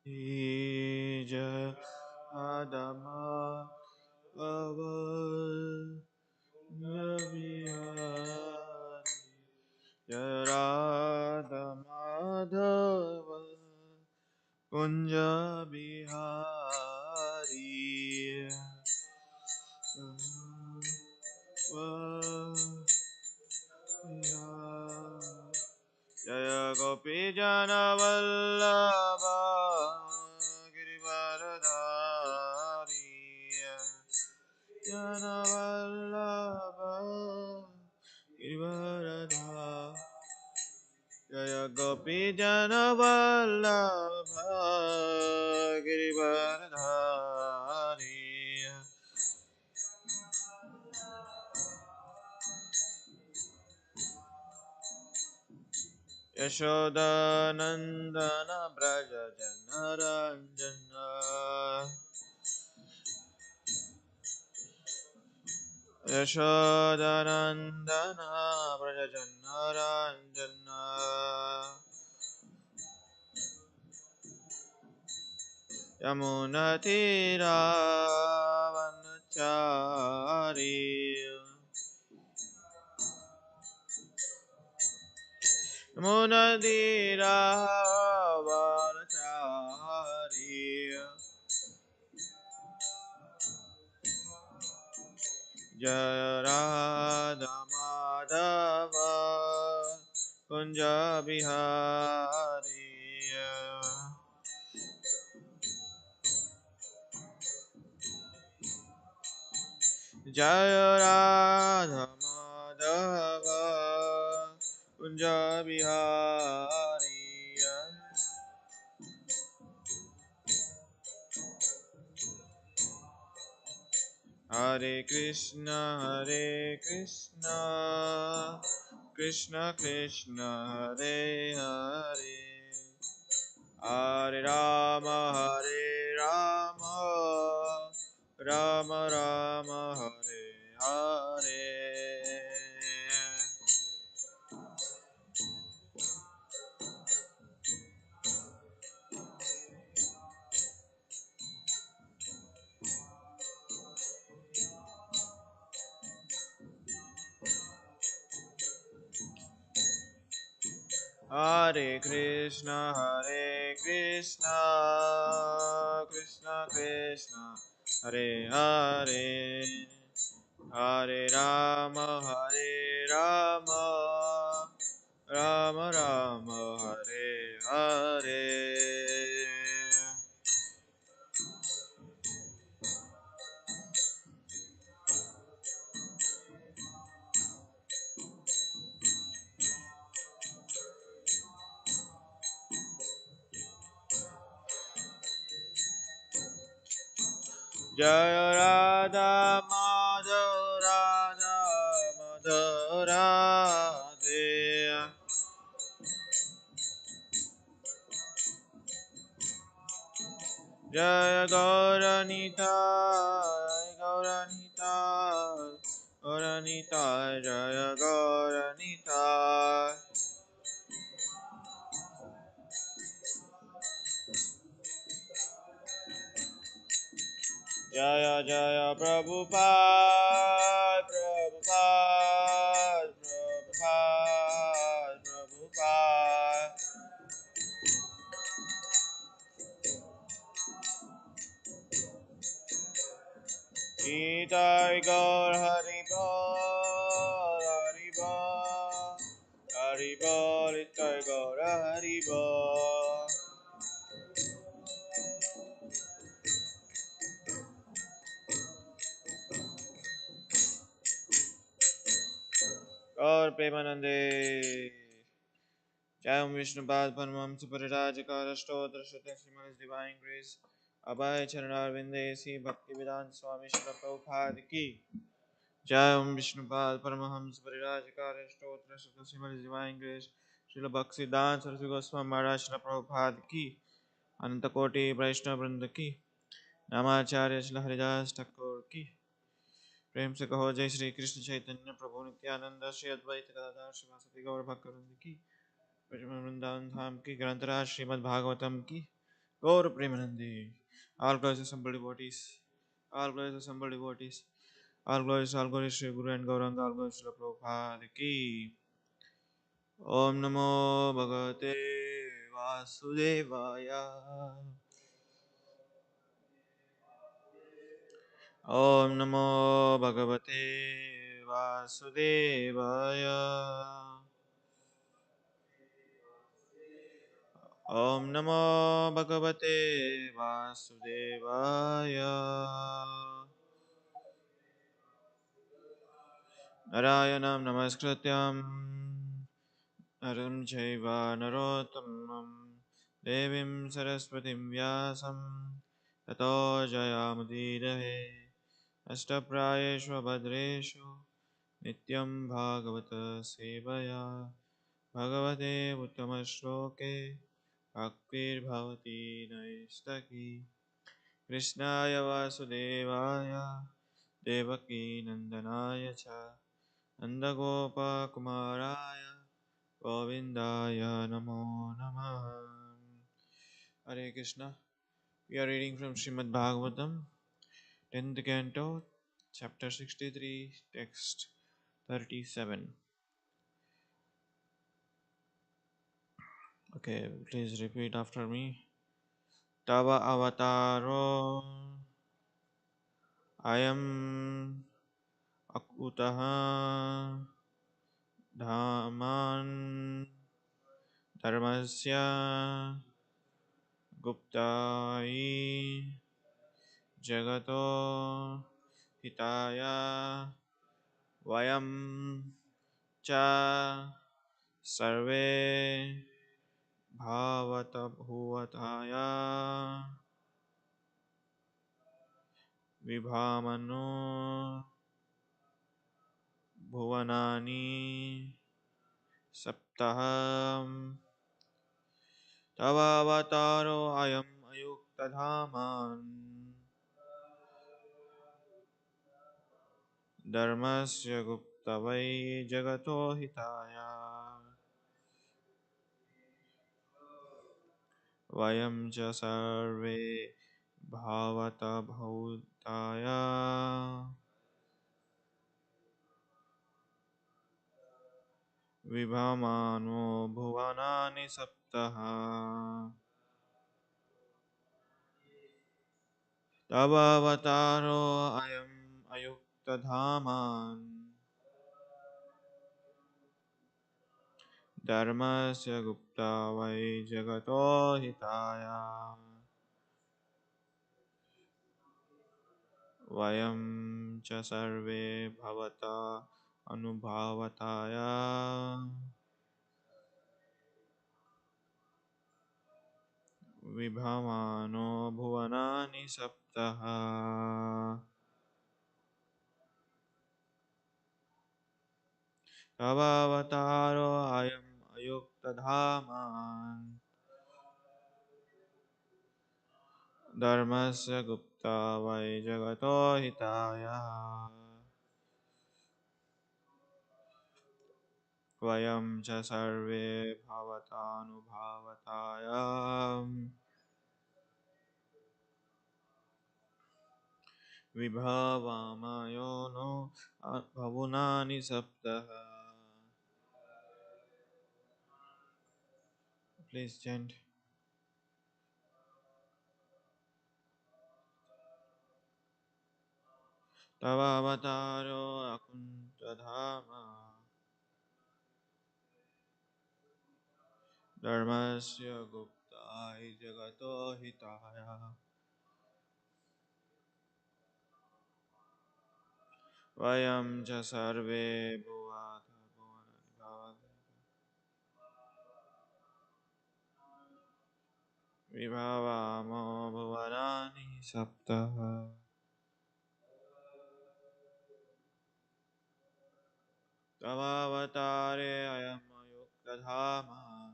Jaya Adama Aval Navina Jaya Radha Madhava Kunja Bihari Jaya Gopi Jana Vallabha Girivaradhari Jana Vallabha Girivaradhari Jaya Gopi Jana Vallabha Girivaradhari Yashoda Nandana Braja Janaranjana Yashoda Nandana Braja Janaranjana Yamuna Tira Vanachari Yamuna Tira Vanachari Jaya Radha Madhava Kunja Bihari Jaya Radha Madhava Kunja Bihari Hare Krishna Krishna Krishna Hare Hare Hare Rama Rama Rama Hare Hare Hare Krishna Krishna Krishna Hare Hare Hare Rama Rama Rama Hare Hare Jaya Radha Madhurade Jaya Gauranita Jaya Gauranita Jaya Jaya Prabhupada Itai Gaur Haribol, Itai Gaur Haribol. Gaur Premanande. Jai Om Vishnu Pad Paramamsa Parirajakara Stotra Shruti Srimad Divine Grace Abhay Charanar Vinde Si Bhakti Vedanta Swami Srila Prabhupada Ki Jai Om Vishnu Pad Paramahams Parirajakara Stotra Shruti Srimad Divine Grace Srila Bhakti Vedanta Saraswati Goswami Maharaj Srila Prabhupada Ki Anantakoti Vaishnava Vrinda Ki Namacharya Srila Haridas Thakur Ki प्रेम से कहो जय श्री कृष्ण चैतन्य प्रभु नित्यानंद श्री अद्वैत गदाधर शिवासति गौर भक्तवृंद की वृंदावन धाम की ग्रंथराज श्रीमद् भागवतम की Gaur Premanandi. All glories assembled devotees. All glories assembled devotees. All glories Shri Guru and Gauranga. All glories Shri Prabhupada ki. Om Namo Bhagavate Vasudevaya. Om Namo Bhagavate Vasudevaya. Om Namo Bhagavate Vasudevaya. Narayanam Namaskrityam Naram Chaiva Narottamam Devim Saraswatim Vyasam Tato Jayamudirahe Ashtaprayeshu Bhadreshu Nityam Bhagavata Sevaya Bhagavate Uttama Bhaktir Bhavati Naistaki Krishnaya Vasudevaya Devaki Nandanaya Cha Nandagopa Kumaraya Govindaya Namo Namaha. Hare Krishna. We are reading from Srimad Bhagavatam, 10th Canto, Chapter 63, Text 37. Okay, please repeat after me. Tava avataro ayam akutaha dhaman dharmasya guptai jagato hitaya vayam cha sarve bhavata bhuvataya vibhamano bhuvanani saptaham tavavataro ayam ayuktadhaman dharmasya guptavai jagato hitaya vayam cha sarve bhavata bhutaya vibhamano bhuvanani saptaha tavavataro ayam ayuktadhaman dharmasya gupta vai jagato hitaya vayam cha sarve bhavata anubhavataya vibhamano bhuvanani saptaha tavavataro ayam ayuktadhaman dharmasya gupta vai jagato hitaya vayam cha sarve bhavatanubhavataya vibhavamayo no bhavunani saptaha. Please chant. Tava avataro akuntadhama dharmasya guptai jagato hitaya vayam cha sarve bhuvata bhuvanani bhavati vibhavamo bhuvanani saptaha. Tava avatare ayam ayuktadhama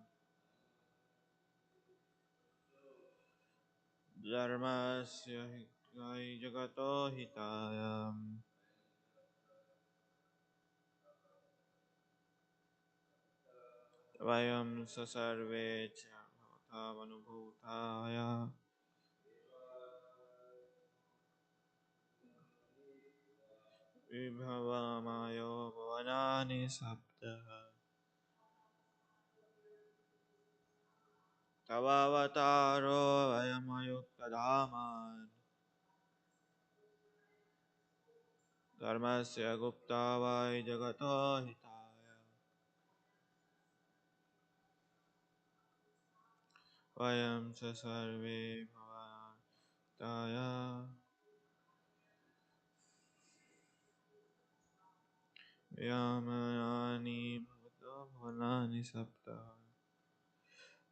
dharmasya hitai jagato hitaya vayam sa sarve cha bhavatanubhutaya विभवमयो भुवनानि सप्तः तवावतारो वयमयुक्तधामान् धर्मस्य गुप्ता वै जगतो हिताय वयं च सर्वे भवन्ताय यामयानि भवतो भुवनानि सप्तः.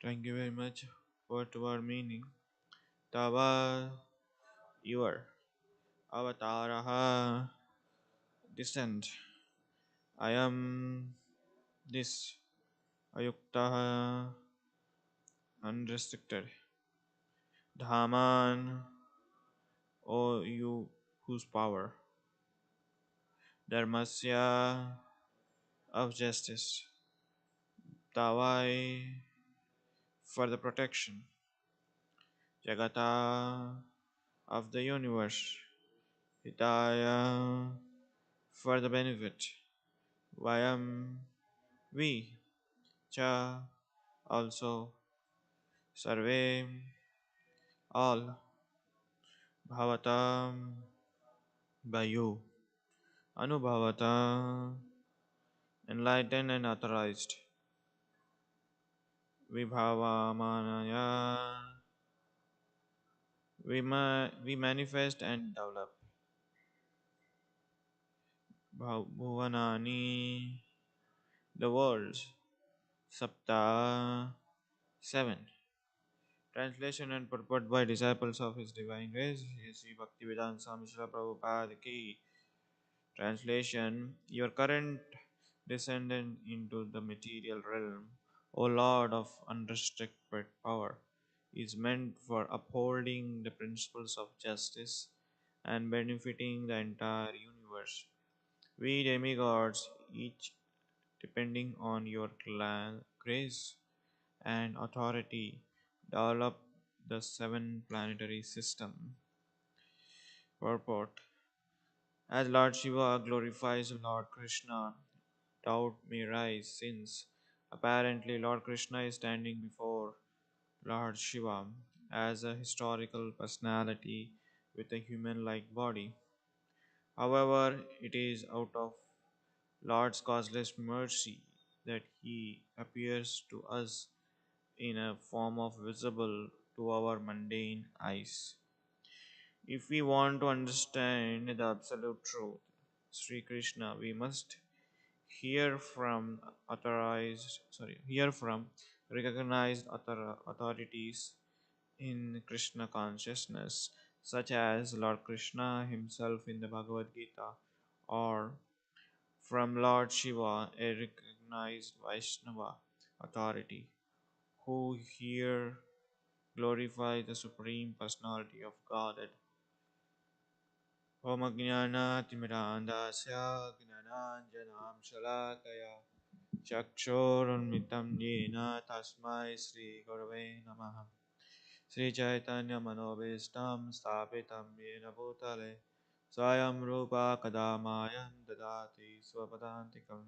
Thank you very much. Word meaning. Tava, your avataraha, descent. I am this ayuktaha, unrestricted. Dhaman, O you whose power. Dharmasya, of justice. Tavai, for the protection. Jagata, of the universe. Hitaya, for the benefit. Vayam, we. Cha, also. Sarve, all. Bhavatam, by you. Anubhavata, enlightened and authorized. Vibhavamanaya, we manifest and develop. Bhuvanani, the worlds. Sapta, seven. Translation and purport by disciples of His Divine Grace, Sri Bhaktivedanta Swami Srila Prabhupada Ki. Translation: Your current descendant into the material realm, O Lord of unrestricted power, is meant for upholding the principles of justice and benefiting the entire universe. We demigods, each depending on your grace and authority, develop the seven planetary system. Purport: As Lord Shiva glorifies Lord Krishna, doubt may rise since apparently Lord Krishna is standing before Lord Shiva as a historical personality with a human like body. However, it is out of Lord's causeless mercy that he appears to us in a form of visible to our mundane eyes. If we want to understand the absolute truth, Sri Krishna, we must hear from recognized authorities in Krishna consciousness, such as Lord Krishna himself in the Bhagavad Gita, or from Lord Shiva, a recognized Vaishnava authority, who here glorify the Supreme Personality of Godhead. Om Ajnana-timirandasya Gnananjanam Shalakaya Chakshurunmitam Yena Tasmai Sri Gurave Namaha. Sri Chaitanya Manobhistam Sthapitam Yena Bhutale Swayam Rupa Kadamayam Dadati Swapadantikam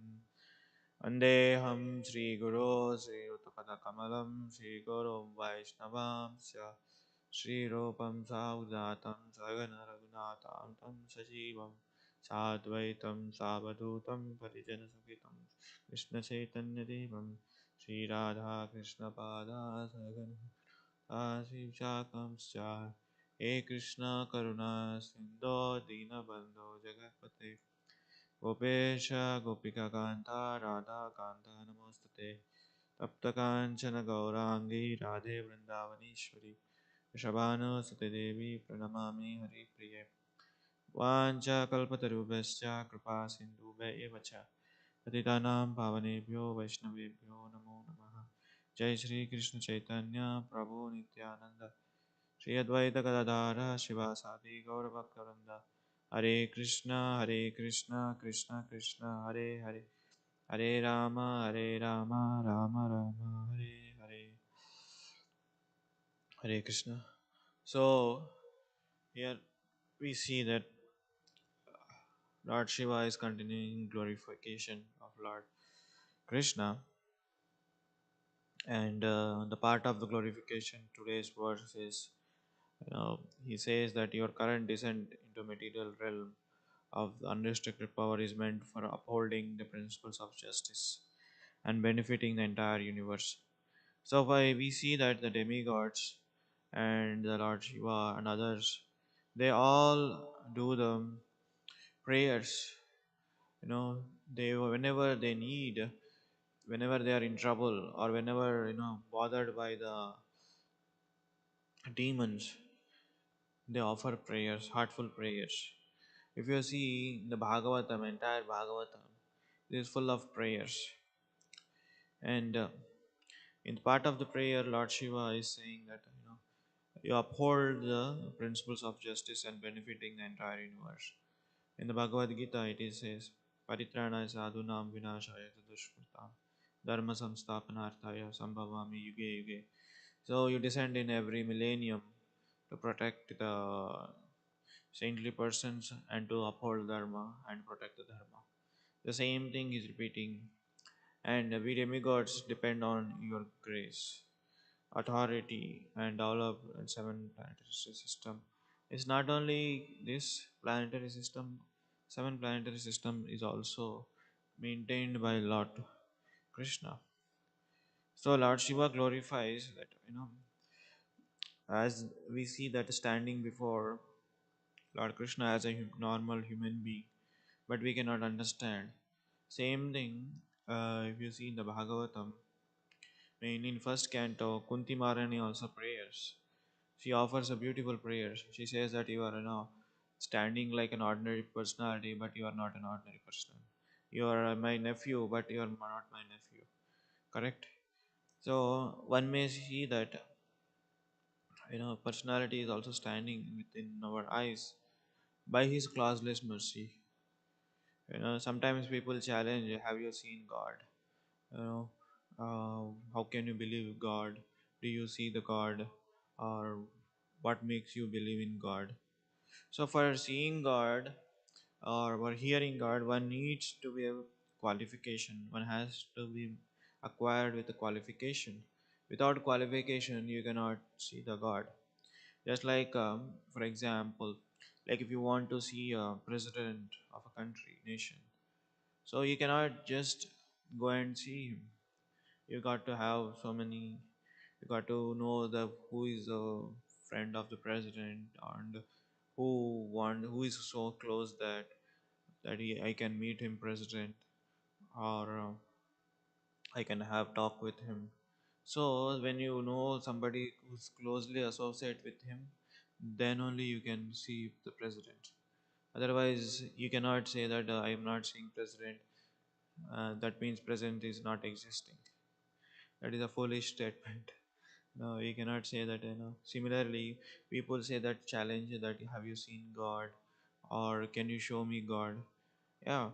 Andeham Sri Guru Sri Uttapada Kamalam Sri Guru Vaishnavam Sri Rupam Saudatam Sagana Raghunatam Tam Sajivam Sadvaitam Savadutam Parijana Sukitam Krishna Chaitanya Devam Sri Radha Krishna Pada Sagana Sri Shakam He Krishna Karuna Sindho Dina Bandho Jagapate Gopesha Gopika Kanta Radha Kanta Namostate Tapta Kanchana Gaurangi Radhe Vrindavanishwari Shabano Satadevi Pranamami Hari Priye Vancha Kalpatarubhascha Kripa Sindhubhe Evacha Patitanam Pavanebhyo Vaishnavebhyo Namo Namaha Jai Shri Krishna Chaitanya Prabhu Nityananda Shri Advaita Gadadhara Shivasadi Gaurabhaktaranda Hare Krishna Krishna Krishna Hare Hare Hare Rama Rama Rama Hare Hare Hare Krishna. So here we see that Lord Shiva is continuing glorification of Lord Krishna, and the part of the glorification today's verse is, he says that your current descent into material realm of the unrestricted power is meant for upholding the principles of justice and benefiting the entire universe. So why we see that the demigods and the Lord Shiva and others, they all do the prayers. You know, they whenever they need, whenever they are in trouble, or whenever bothered by the demons, they offer prayers, heartful prayers. If you see the Bhagavatam, entire Bhagavatam, it is full of prayers. And in part of the prayer, Lord Shiva is saying that you uphold the principles of justice and benefiting the entire universe. In the Bhagavad Gita, it is says, Paritranaya sadhunam vinashaya dushkritam dharma samsthapanarthaya sambhavami yuge yuge. So you descend in every millennium to protect the saintly persons and to uphold dharma and protect the dharma. The same thing is repeating, and we demigods depend on your grace, authority, and develop a seven planetary system. It's not only this planetary system, seven planetary system is also maintained by Lord Krishna. So Lord Shiva glorifies that, as we see that standing before Lord Krishna as a normal human being, but we cannot understand. Same thing, if you see in the Bhagavatam, mainly in first canto, Kunti Marani also prayers. She offers a beautiful prayer. She says that you are standing like an ordinary personality, but you are not an ordinary person. You are my nephew, but you are not my nephew. Correct? So one may see that personality is also standing within our eyes by his causeless mercy. Sometimes people challenge, have you seen God? You know, how can you believe God? Do you see the God? Or what makes you believe in God? So for seeing God or for hearing God, one needs to be a qualification. One has to be acquired with a qualification. Without qualification, you cannot see the God. Just like, for example, like if you want to see a president of a country, nation, so you cannot just go and see him. You got to have so many. You got to know the who is a friend of the president and who is so close I can meet him president, or I can have talk with him. So when you know somebody who's closely associated with him, then only you can see the president. Otherwise, you cannot say that I am not seeing president. That means president is not existing. That is a foolish statement. No, you cannot say that. Similarly, people say that challenge that have you seen God, or can you show me God? Yeah,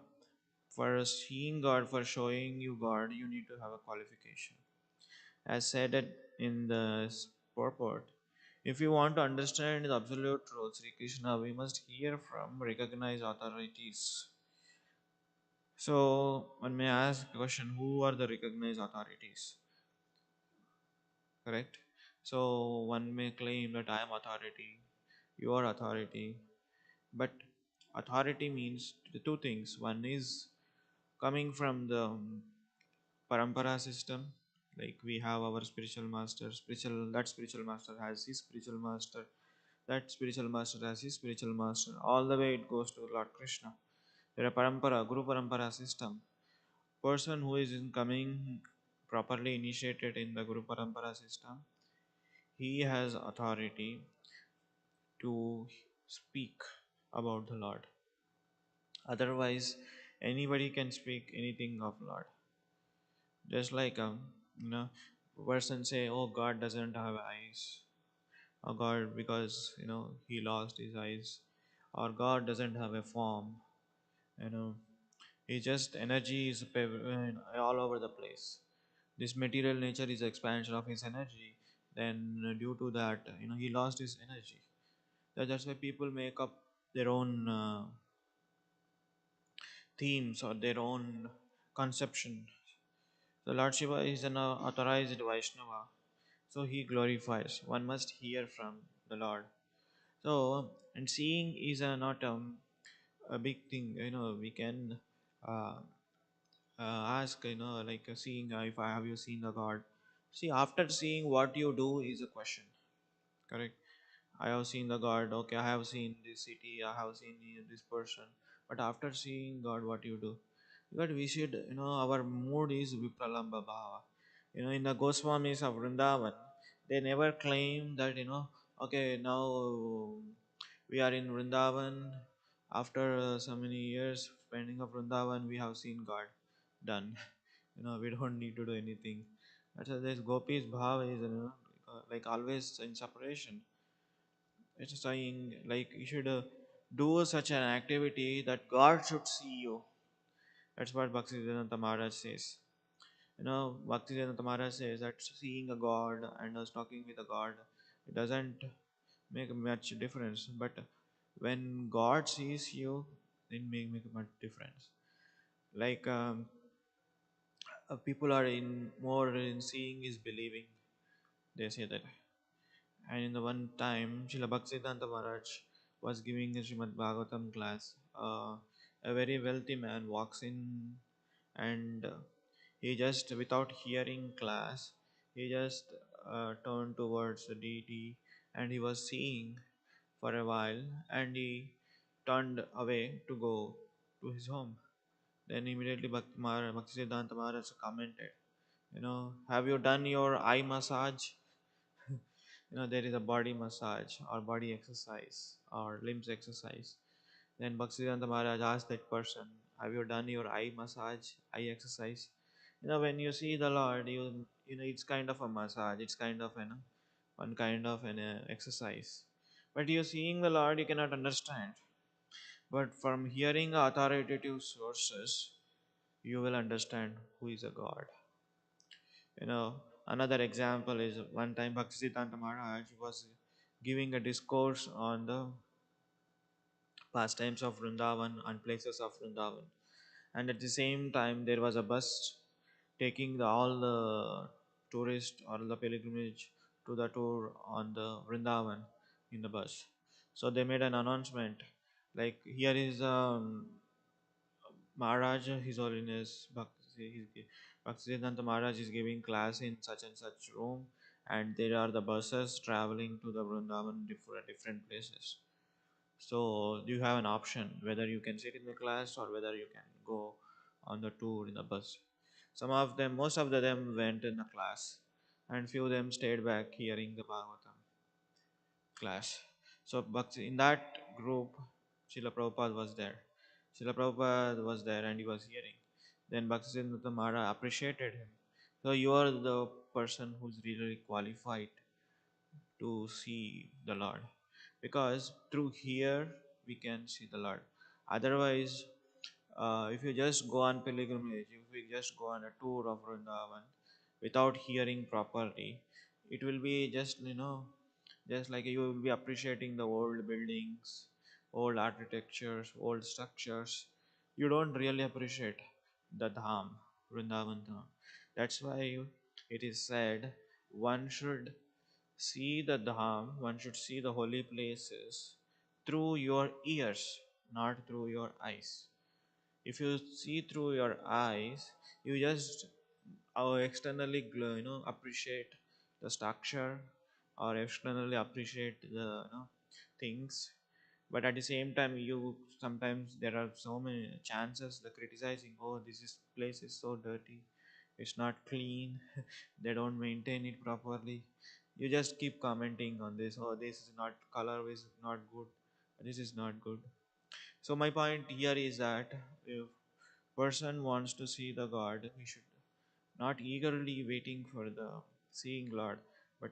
for seeing God, for showing you God, you need to have a qualification. As said in the purport, if you want to understand the absolute truth, Sri Krishna, we must hear from recognized authorities. So one may ask a question: who are the recognized authorities? Correct. So one may claim that I am authority, you are authority, but authority means the two things. One is coming from the parampara system, like we have our spiritual master, spiritual master has his spiritual master, that spiritual master has his spiritual master, all the way it goes to Lord Krishna. There are parampara, Guru parampara system. Person who is in coming properly initiated in the Guru parampara system, he has authority to speak about the Lord. Otherwise, anybody can speak anything of Lord. Just like you know, person say, "Oh, God doesn't have eyes," or God because he lost his eyes, or God doesn't have a form. You know, he just energy is all over the place. This material nature is expansion of his energy. Then due to that, he lost his energy. That's why people make up their own themes or their own conception. So Lord Shiva is an authorized Vaishnava, so he glorifies. One must hear from the Lord. So, and seeing is not a big thing. We can uh, ask, like seeing if I have you seen the God. See, after seeing, what you do is a question. Correct. I have seen the God. Okay, I have seen this city. I have seen this person. But after seeing God, what you do? But we should, our mood is Vipralamba Bhava. In the Goswamis of Vrindavan, they never claim that, okay, now we are in Vrindavan. After so many years spending of Vrindavan, we have seen God. Done. We don't need to do anything. That's why this Gopis Bhava is, like always in separation. It's saying like you should do such an activity that God should see you. That's what Bhaktisiddhanta Maharaj says. Bhaktisiddhanta Maharaj says that seeing a God and us talking with a God, it doesn't make much difference. But when God sees you, it make much difference. Like people are in more in seeing is believing. They say that. And in the one time, Srila Bhaktisiddhanta Maharaj was giving a Srimad Bhagavatam class. A very wealthy man walks in and he just, without hearing class, he just turned towards the deity and he was seeing for a while and he turned away to go to his home. Then immediately Bhaktisiddhanta Maharaj commented, have you done your eye massage? There is a body massage or body exercise or limbs exercise. Then Bhaktisiddhanta Maharaj asked that person, have you done your eye massage, eye exercise? When you see the Lord, it's kind of a massage, it's kind of one kind of an exercise. But you seeing the Lord, you cannot understand. But from hearing authoritative sources, you will understand who is a God. Another example is one time Bhaktisiddhanta Maharaj was giving a discourse on the pastimes of Vrindavan and places of Vrindavan. And at the same time, there was a bus taking all the tourists or the pilgrimage to the tour on the Vrindavan in the bus. So they made an announcement like, here is Maharaj, His Holiness Bhaktisiddhanta Maharaj is giving class in such and such room, and there are the buses traveling to the Vrindavan different places. So you have an option whether you can sit in the class or whether you can go on the tour in the bus. Most of them went in the class, and few of them stayed back hearing the Bhagavatam class. So in that group, Srila Prabhupada was there. Srila Prabhupada was there and he was hearing. Then Bhaktisiddhanta Maharaj appreciated him. So you are the person who's really qualified to see the Lord. Because through here we can see the Lord. Otherwise, if you just go on pilgrimage, if we just go on a tour of Vrindavan without hearing properly, it will be just like you will be appreciating the old buildings, old architectures, old structures. You don't really appreciate the Dham, Vrindavan Dham. That's why it is said one should see the Dham, one should see the holy places through your ears, not through your eyes. If you see through your eyes, you just externally appreciate the structure or externally appreciate the things, but at the same time you sometimes there are so many chances the criticizing, oh, place is so dirty, it's not clean, they don't maintain it properly. You just keep commenting on this, oh, this is not, color is not good, this is not good. So my point here is that if person wants to see the God, he should not eagerly waiting for the seeing Lord, but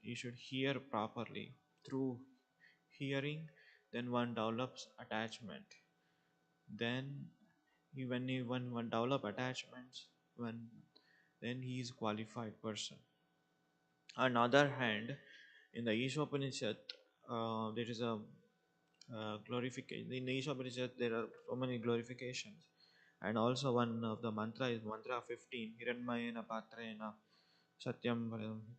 he should hear properly. Through hearing, then one develops attachment. Then when one develop attachments, when then he is qualified person. On the other hand, in the Ishopanishad, there is a glorification. In each Upanishad, there are so many glorifications. And also one of the mantra is mantra 15, Hiranmayena Patrena Satyam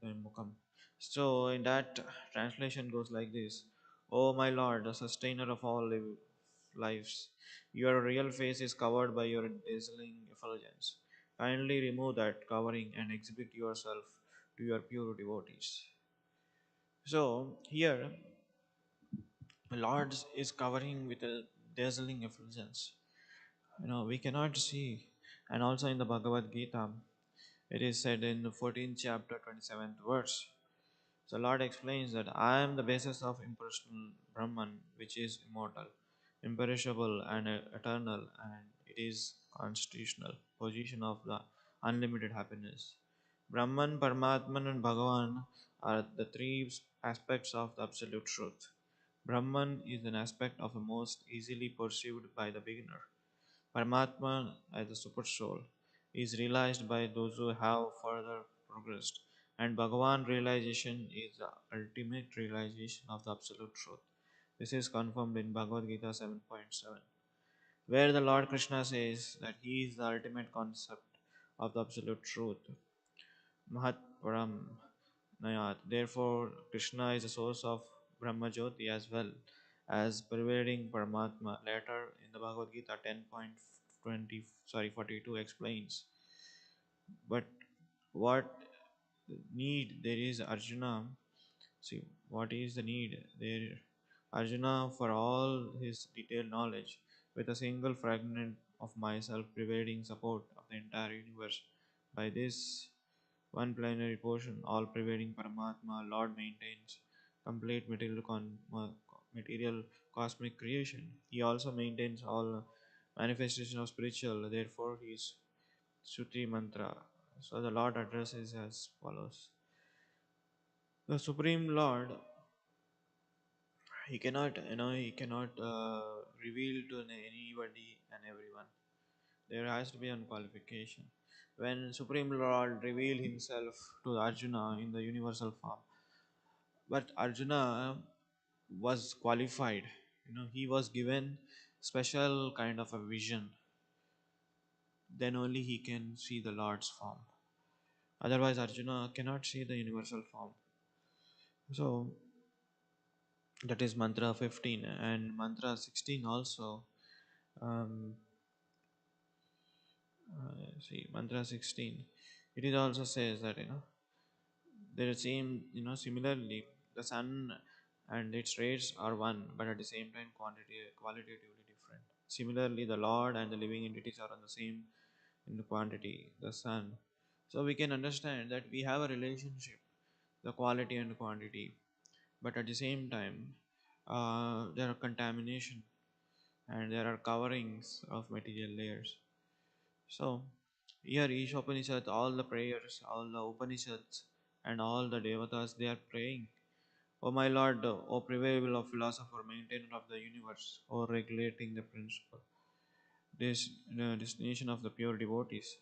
Mukam. So in that translation goes like this: O my Lord, the sustainer of all lives, your real face is covered by your dazzling effulgence. Kindly remove that covering and exhibit yourself to your pure devotees. So here, the Lord is covering with a dazzling effulgence. We cannot see. And also in the Bhagavad Gita, it is said in the 14th chapter, 27th verse. The Lord explains that I am the basis of impersonal Brahman, which is immortal, imperishable, and eternal, and it is constitutional position of the unlimited happiness. Brahman, Paramatman, and Bhagavan are the three aspects of the absolute truth. Brahman is an aspect of the most easily perceived by the beginner. Paramatma, as the super soul, is realized by those who have further progressed, and Bhagavan realization is the ultimate realization of the absolute truth. This is confirmed in Bhagavad Gita 7.7, where the Lord Krishna says that He is the ultimate concept of the absolute truth. Mahat Param Nayat. Therefore, Krishna is the source of Brahma Jyoti as well as pervading Paramatma. Later in the Bhagavad Gita 10.20 42 explains. But what need there is Arjuna? See, what is the need there? Arjuna, for all his detailed knowledge, with a single fragment of myself pervading support of the entire universe. By this one plenary portion, all pervading Paramatma, Lord maintains complete material cosmic creation. He also maintains all manifestation of spiritual, therefore, he is Shruti mantra. So the Lord addresses as follows: the Supreme Lord, he cannot reveal to anybody and everyone. There has to be one qualification. When Supreme Lord revealed himself to Arjuna in the universal form, but Arjuna was qualified. He was given special kind of a vision. Then only he can see the Lord's form. Otherwise, Arjuna cannot see the universal form. So that is mantra 15 and mantra 16 also. Um, See mantra 16. It is also says that there seem similarly the sun and its rays are one, but at the same time qualitatively different. Similarly, the Lord and the living entities are on the same in the quantity, the sun. So we can understand that we have a relationship, the quality and quantity, but at the same time there are contamination and there are coverings of material layers. So here each Upanishad, all the prayers, all the Upanishads and all the Devatas, they are praying, O my Lord, O prevail of philosopher, maintainer of the universe, O regulating the principle, this destination of the pure devotees,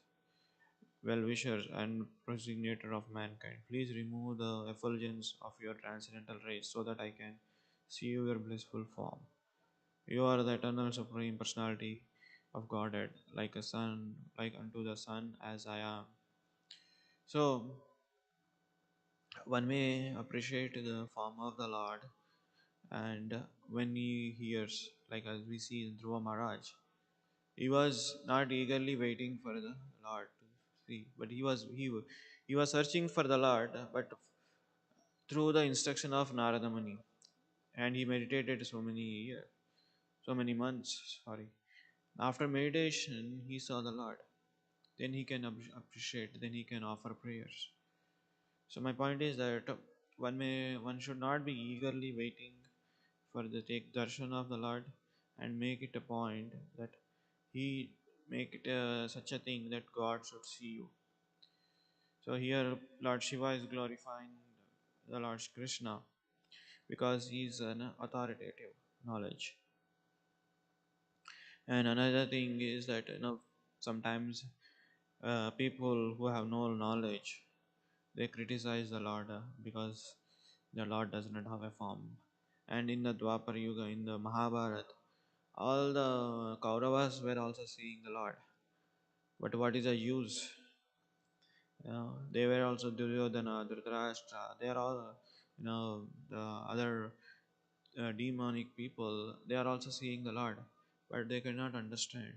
well-wisher and prosignator of mankind, please remove the effulgence of your transcendental rays so that I can see your blissful form. You are the eternal supreme personality of Godhead, like a sun, like unto the sun as I am. So one may appreciate the form of the Lord, and when he hears, like as we see in Dhruva Maharaj, he was not eagerly waiting for the Lord to see, but he was searching for the Lord, but through the instruction of Narada Muni, and he meditated so many years, so many months. Sorry. After meditation, he saw the Lord. Then he can appreciate. Then he can offer prayers. So my point is that one should not be eagerly waiting for the take darshan of the Lord, and make it a point that he make it such a thing that God should see you. So here Lord Shiva is glorifying the Lord Krishna because he is an authoritative knowledge. And another thing is that sometimes people who have no knowledge, they criticize the Lord because the Lord does not have a form, And in the Dwapar Yuga, in the Mahabharata, all the Kauravas were also seeing the Lord. But what is the use? They were also Duryodhana, Dhritarashtra. They are all, the other demonic people. They are also seeing the Lord, but they cannot understand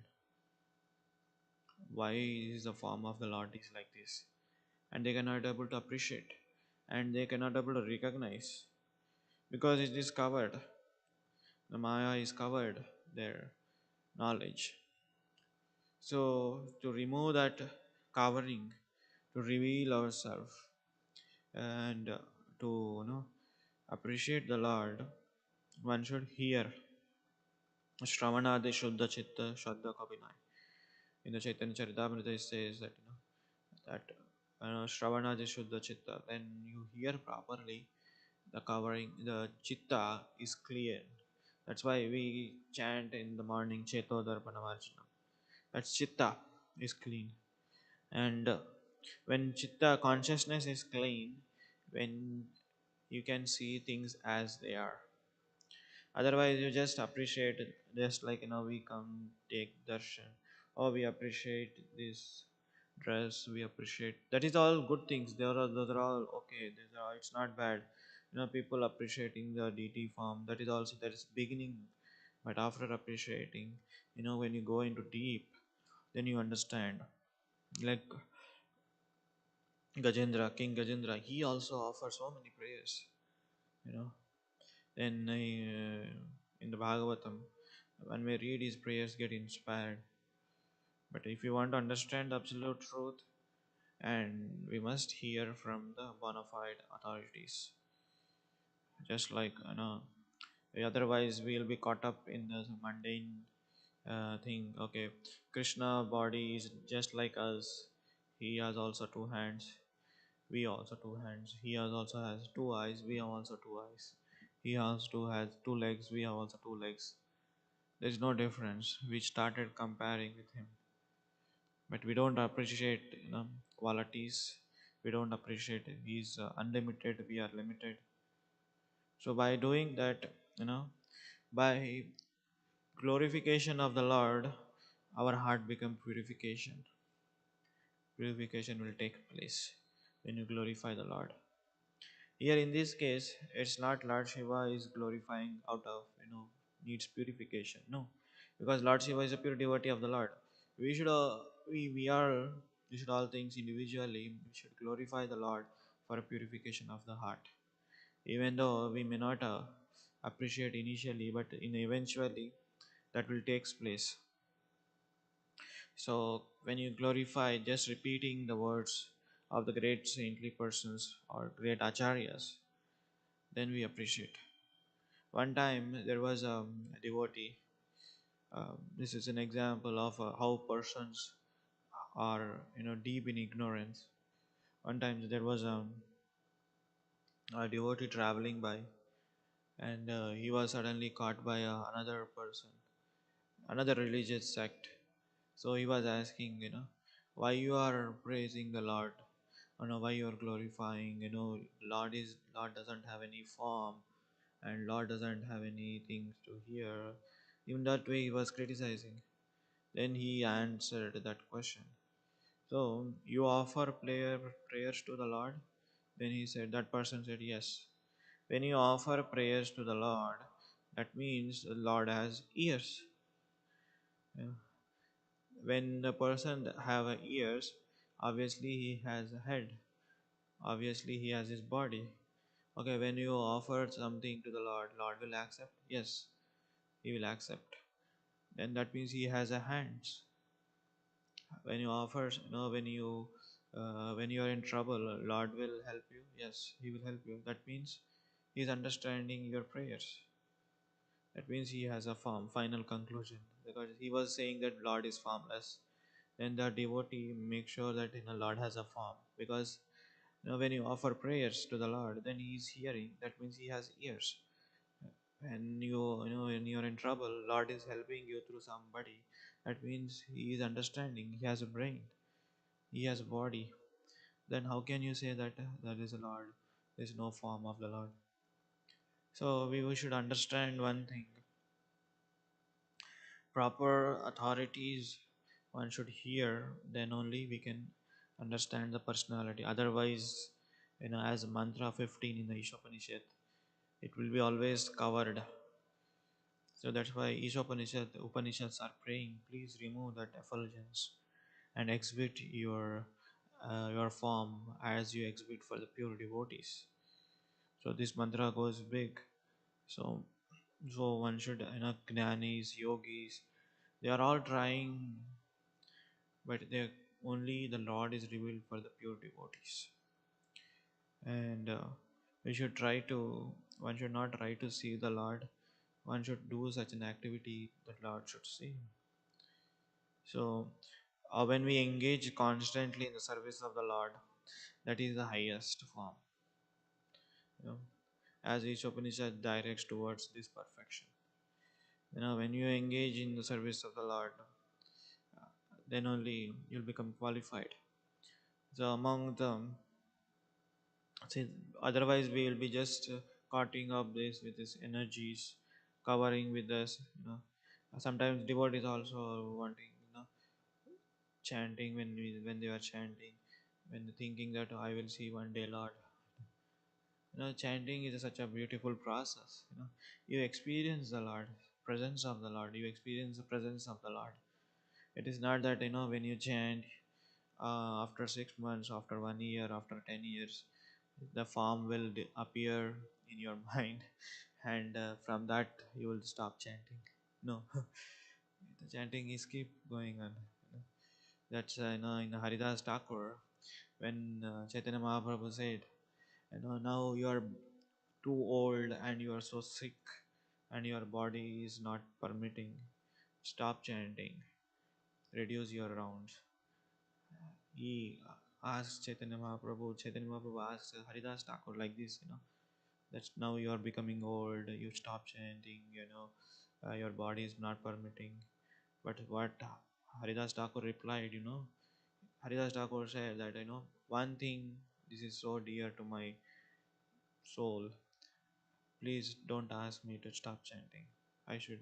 why is the form of the Lord is like this, and they cannot able to appreciate, and they cannot able to recognize because it is covered. The Maya is covered their knowledge. So to remove that covering, to reveal ourselves, and to appreciate the Lord, one should hear Shravanadi Shuddha Chitta Shraddha Kabinai. In the Chaitanya Charitamrita it says that that Shravanadi Shuddha Chitta. When you hear properly, the covering, the chitta is clear. That's why we chant in the morning Cheto Darpanamarjana. That chitta is clean. And when chitta consciousness is clean, when you can see things as they are. Otherwise, you just appreciate it, just like we come take darshan, or we appreciate this dress, we appreciate that is all good things. Those are all okay. It's not bad. People appreciating the DT form. That is beginning, but after appreciating, when you go into deep, then you understand. Like Gajendra, King Gajendra, he also offers so many prayers. You know, then in the Bhagavatam, when we read his prayers, get inspired. But if you want to understand the absolute truth, and we must hear from the bona fide authorities, just like otherwise we'll be caught up in the mundane thing. Okay, Krishna body is just like us. He has also two hands. We also two hands. He also has two eyes. We have also two eyes. He also has two legs. We have also two legs. There is no difference. We started comparing with him, but we don't appreciate qualities. We don't appreciate he's unlimited. We are limited. So by doing that, by glorification of the Lord, our heart become purification. Purification will take place when you glorify the Lord. Here in this case, it's not Lord Shiva is glorifying out of needs purification. No, because Lord Shiva is a pure devotee of the Lord. We should we should all things individually. We should glorify the Lord for a purification of the heart. Even though we may not appreciate initially, but in eventually that will takes place. So when you glorify, just repeating the words of the great saintly persons or great acharyas, then we appreciate. One time there was a devotee. This is an example of how persons are deep in ignorance. One time there was a devotee traveling by, and he was suddenly caught by another person, another religious sect. So he was asking, why you are praising the Lord? Why you are glorifying? Lord doesn't have any form, and Lord doesn't have anything to hear. In that way, he was criticizing. Then he answered that question. So you offer prayers to the Lord? Then he said, that person said yes. When you offer prayers to the Lord, that means the Lord has ears. Yeah. When the person have ears, obviously he has a head. Obviously he has his body. Okay, when you offer something to the Lord, Lord will accept. Yes, he will accept. Then that means he has a hands. When you offer, when you are in trouble, Lord will help you. Yes, he will help you. That means he is understanding your prayers. That means he has a form. Final conclusion, because he was saying that Lord is formless. Then the devotee make sure that Lord has a form, because when you offer prayers to the Lord, then he is hearing. That means he has ears. And when you're in trouble, Lord is helping you through somebody. That means he is understanding. He has a brain. He has a body. Then how can you say that that is a Lord? There is no form of the Lord. So we should understand one thing: proper authorities one should hear, then only we can understand the personality. Otherwise, as mantra 15 in the Ishopanishad, it will be always covered. So that's why Upanishads are praying, please remove that effulgence and exhibit your form as you exhibit for the pure devotees. So this mantra goes big. So so one should, jnanis, yogis, they are all trying, but they only the Lord is revealed for the pure devotees. And we should try to one should not try to see the Lord. One should do such an activity that Lord should see. So when we engage constantly in the service of the Lord, that is the highest form. You know, as each Upanishad directs towards this perfection. When you engage in the service of the Lord, then only you'll become qualified. So among them, see, otherwise we will be just cutting up this with these energies, covering with this. Sometimes devotees also wanting, chanting when they are chanting, when thinking that I will see one day Lord. Chanting is such a beautiful process. You experience the Lord, presence of the Lord. You experience the presence of the Lord. It is not that when you chant after 6 months, after 1 year, after 10 years, the form will appear in your mind, and from that you will stop chanting. No, the chanting is keep going on. That's in Haridas Thakur, when Chaitanya Mahaprabhu said, now you are too old and you are so sick and your body is not permitting. Stop chanting, reduce your rounds. He asked Chaitanya Mahaprabhu asked Haridas Thakur like this, that now you are becoming old, you stop chanting, your body is not permitting. But what Haridas Thakur replied, Haridas Thakur said that, one thing, this is so dear to my soul, please don't ask me to stop chanting. I should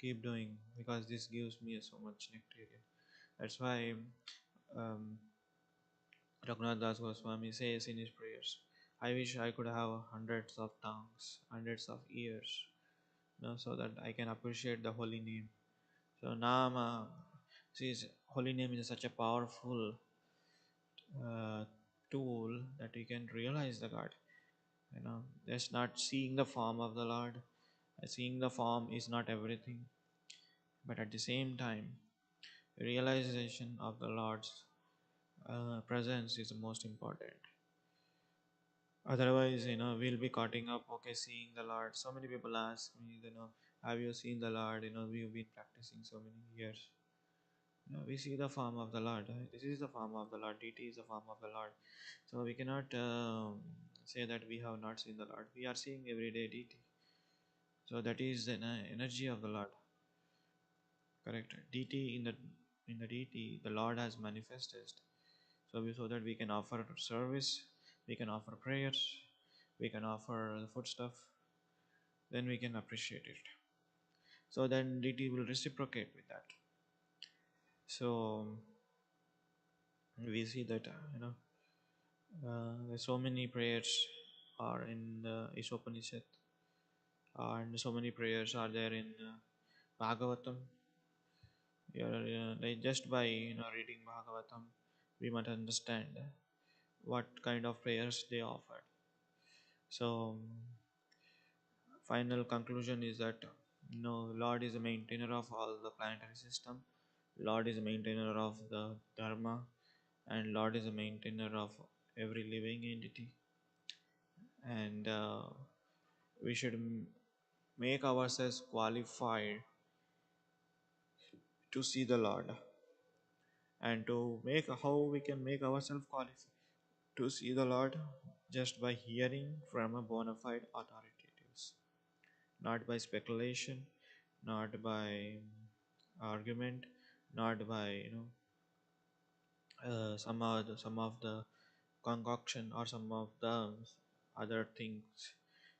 keep doing because this gives me so much nectar. That's why um, Raghunath Das Goswami says in his prayers, I wish I could have hundreds of tongues, hundreds of ears, so that I can appreciate the holy name. So Nama, see, holy name is such a powerful uh, tool that we can realize the God. Just not seeing the form of the Lord. Seeing the form is not everything, but at the same time, realization of the Lord's presence is the most important. Otherwise, we'll be cutting up, okay, seeing the Lord. So many people ask me, have you seen the Lord? We've been practicing so many years. We see the form of the Lord. This is the form of the Lord. Deity is the form of the Lord. So we cannot say that we have not seen the Lord. We are seeing everyday deity. So that is the energy of the Lord. Correct. Deity in the deity, the Lord has manifested. So that we can offer service, we can offer prayers, we can offer the food stuff, then we can appreciate it. So then deity will reciprocate with that. So we see that there's so many prayers are in the Ishopanishad, and so many prayers are there in Bhagavatam. Like just by reading Bhagavatam, we might understand what kind of prayers they offered. So final conclusion is that Lord is the maintainer of all the planetary system. Lord is the maintainer of the dharma, and Lord is the maintainer of every living entity. And we should make ourselves qualified to see the Lord, and to make how we can make ourselves qualified to see the Lord, just by hearing from a bona fide authoritative, not by speculation, not by argument, not by some of the concoction or some of the other things.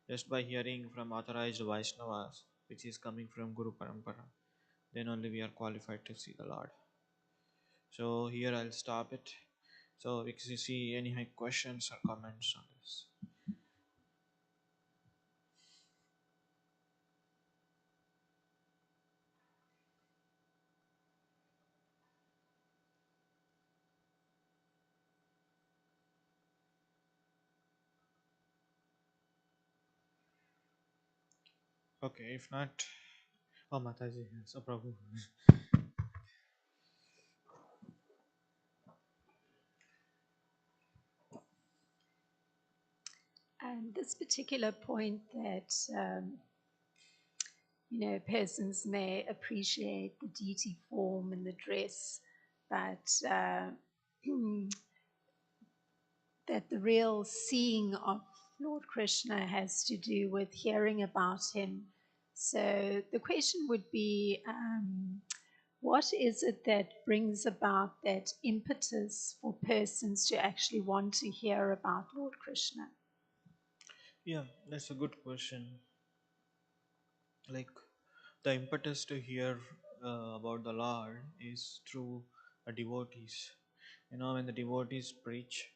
just by hearing from authorized Vaishnavas, which is coming from Guru Parampara, then only we are qualified to see the Lord. So here I'll stop it. So if you see any questions or comments on this. Okay, if not, oh Mataji, so Prabhu. And this particular point that persons may appreciate the deity form and the dress, but that the real seeing of Lord Krishna has to do with hearing about him. So the question would be, what is it that brings about that impetus for persons to actually want to hear about Lord Krishna? Yeah, that's a good question. Like the impetus to hear about the Lord is through devotees. When the devotees preach,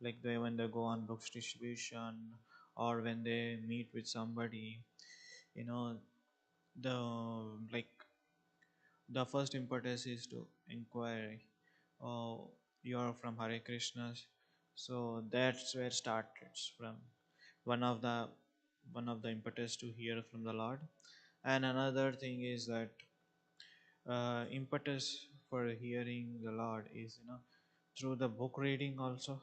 like when they go on books distribution or when they meet with somebody, you know, the like the first impetus is to inquire. Oh, you are from Hare Krishnas, so that's where starts from one of the impetus to hear from the Lord. And another thing is that impetus for hearing the Lord is through the book reading also.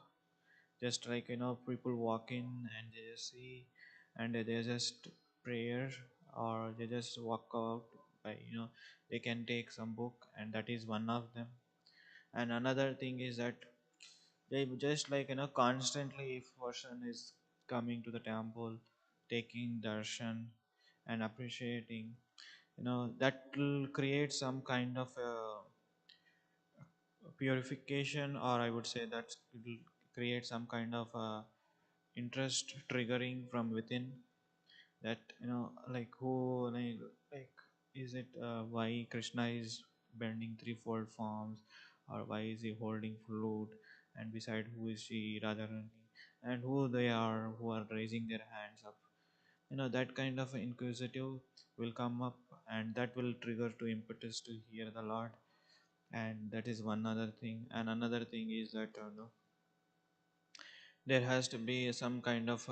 Just like people walk in and they just see and they just prayer, or they just walk out by they can take some book, and that is one of them. And another thing is that they just like constantly, if person is coming to the temple taking darshan and appreciating, that will create some kind of purification, or I would say that it will create some kind of interest triggering from within. That like who, like is it why Krishna is bending threefold forms, or why is he holding flute, and beside who is she, Radharani, and who they are who are raising their hands up. That kind of inquisitive will come up, and that will trigger to impetus to hear the Lord. And that is one other thing. And another thing is that there has to be some kind of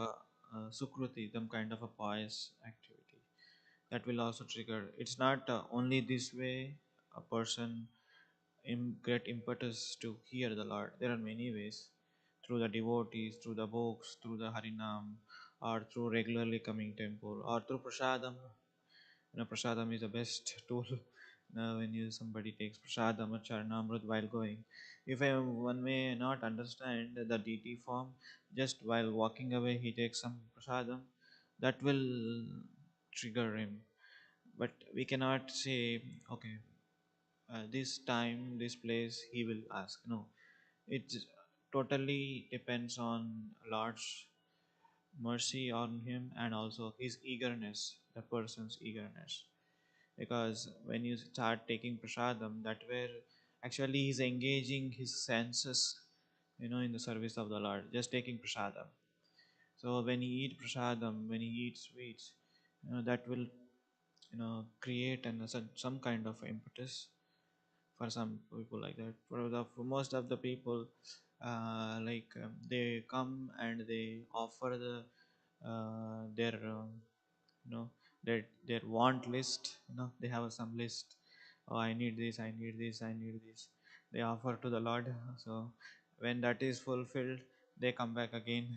sukruti, some kind of a pious activity that will also trigger. It's not only this way a person get impetus to hear the Lord. There are many ways, through the devotees, through the books, through the Harinam, or through regularly coming temple, or through prasadam. Prasadam is the best tool. When somebody takes prasadam or charnamrut while going, if one may not understand the deity form, just while walking away he takes some prasadam, that will trigger him. But we cannot say, okay, this time, this place he will ask. No, it totally depends on Lord's mercy on him, and also his eagerness, the person's eagerness. Because when you start taking prasadam, that where actually he's engaging his senses, in the service of the Lord, just taking prasadam. So when he eat prasadam, when he eats sweets, that will create some kind of impetus for some people. Like that, for most of the people, they come and they offer their you know their want list. They have some list. Oh, I need this, I need this, I need this. They offer to the Lord. So when that is fulfilled, they come back again.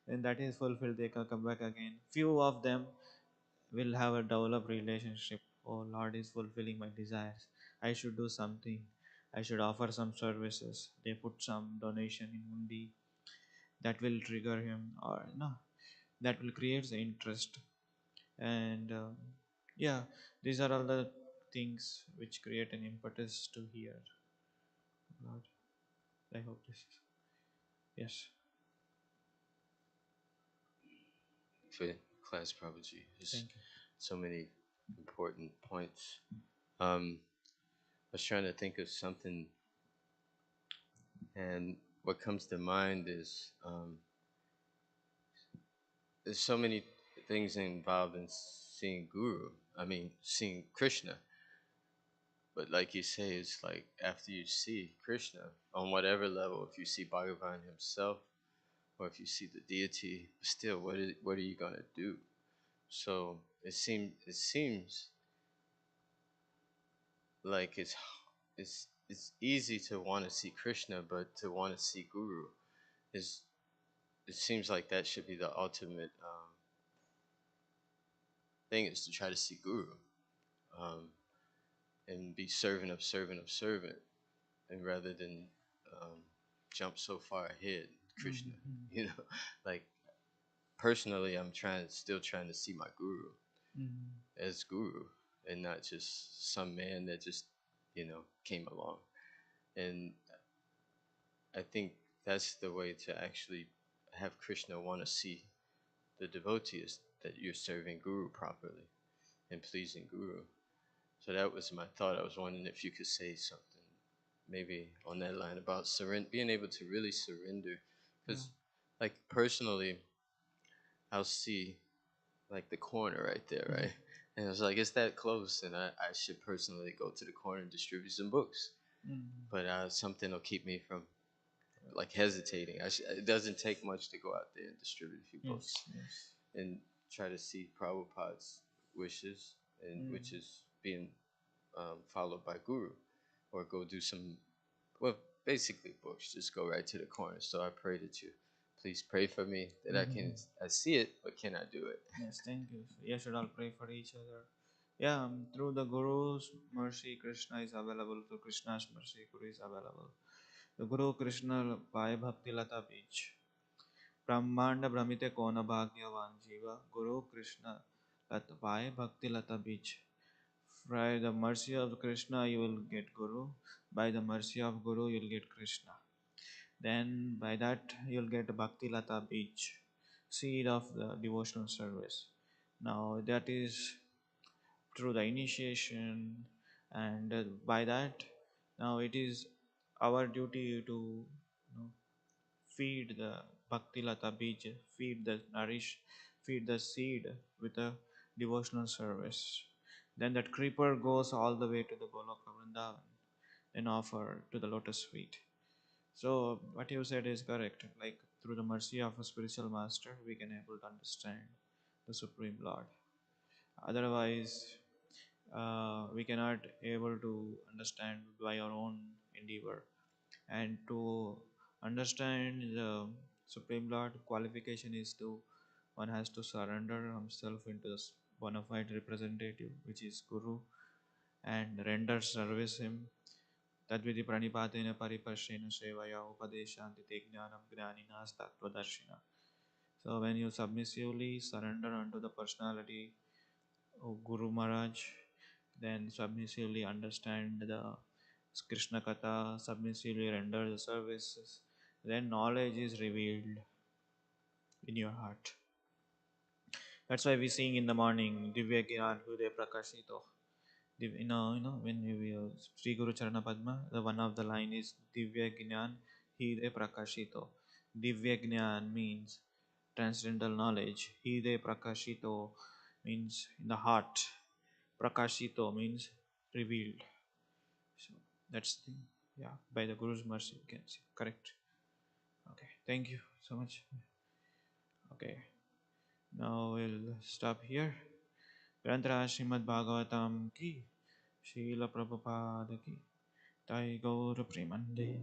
When that is fulfilled, they come back again. Few of them will have a developed relationship. Oh, Lord is fulfilling my desires, I should do something, I should offer some services. They put some donation in undi. That will trigger him, or no, that will create the interest. And yeah, these are all the things which create an impetus to hear Lord. I hope this is, yes. for class, Prabhuji. There's Thank you. so many important points. I was trying to think of something, and what comes to mind is there's so many things involved in seeing Guru. I mean, seeing Krishna. But like you say, it's like after you see Krishna on whatever level, if you see Bhagavan himself or if you see the deity, still, what are you gonna do? So it seems like it's easy to want to see Krishna, but to want to see Guru is, it seems like that should be the ultimate thing, is to try to see Guru, um, and be servant of servant of servant, and rather than um, jump so far ahead, Krishna, Mm-hmm. you know, like personally, I'm still trying to see my Guru Mm-hmm. as Guru, and not just some man that just came along. And I think that's the way to actually have Krishna want to see the devotee, is that you're serving Guru properly and pleasing Guru. So that was my thought. I was wondering if you could say something maybe on that line about being able to really surrender. Yeah. Because, like, personally, I'll see, like, the corner right there, Mm-hmm. right? And I was like, it's that close, and I should personally go to the corner and distribute some books. Mm-hmm. But something will keep me from, like, hesitating. It doesn't take much to go out there and distribute a few Yes. books Yes. and try to see Prabhupada's wishes, and which Mm-hmm. is being followed by Guru, or go do some, well, basically books. Just go right to the corner. So I pray that you please pray for me that Mm-hmm. I see it, but can I do it? Yes, thank you. Yes, should all pray for each other. Yeah, through the Guru's mercy, Krishna is available. Through Krishna's mercy, Guru is available. The Guru Krishna by Bhakti Lata Beach. Brahmanda Brahmite Kona Bhagyavan Jiva. Guru Krishna Lata by Bhakti Lata Beach. By the mercy of Krishna, you will get Guru. By the mercy of Guru, you will get Krishna. Then by that you'll get Bhakti Lata Beach, seed of the devotional service. Now that is through the initiation, and by that now it is our duty to feed the Bhakti Lata Beach, feed the seed with a devotional service. Then that creeper goes all the way to the Goloka Vrindavan and offer to the lotus feet. So what you said is correct. Like through the mercy of a spiritual master, we can able to understand the Supreme Lord. Otherwise, we cannot able to understand by our own endeavor. And to understand the Supreme Lord, qualification is to one has to surrender himself into the bona fide representative, which is Guru, and render service him. Tadvidi pranipatena paripashena sevaya upadeshanti te jnanam gnaninas. So when you submissively surrender unto the personality of Guru Maharaj, then submissively understand the Krishna Katha, submissively render the services, then knowledge is revealed in your heart. That's why we sing in the morning, Divya Gyan Hude Prakashito. When we Sri Guru Charana Padma, the one of the line is Divya Gyan Hide Prakashito. Divya Gyan means transcendental knowledge. Hide Prakashito means in the heart. Prakashito means revealed. So that's the, yeah, by the Guru's mercy, you can say. Correct. Okay. Thank you so much. Okay. Now we'll stop here. Grantara Srimad Bhagavatam ki, Srila Prabhupada ki, Tai Gaur Premanande.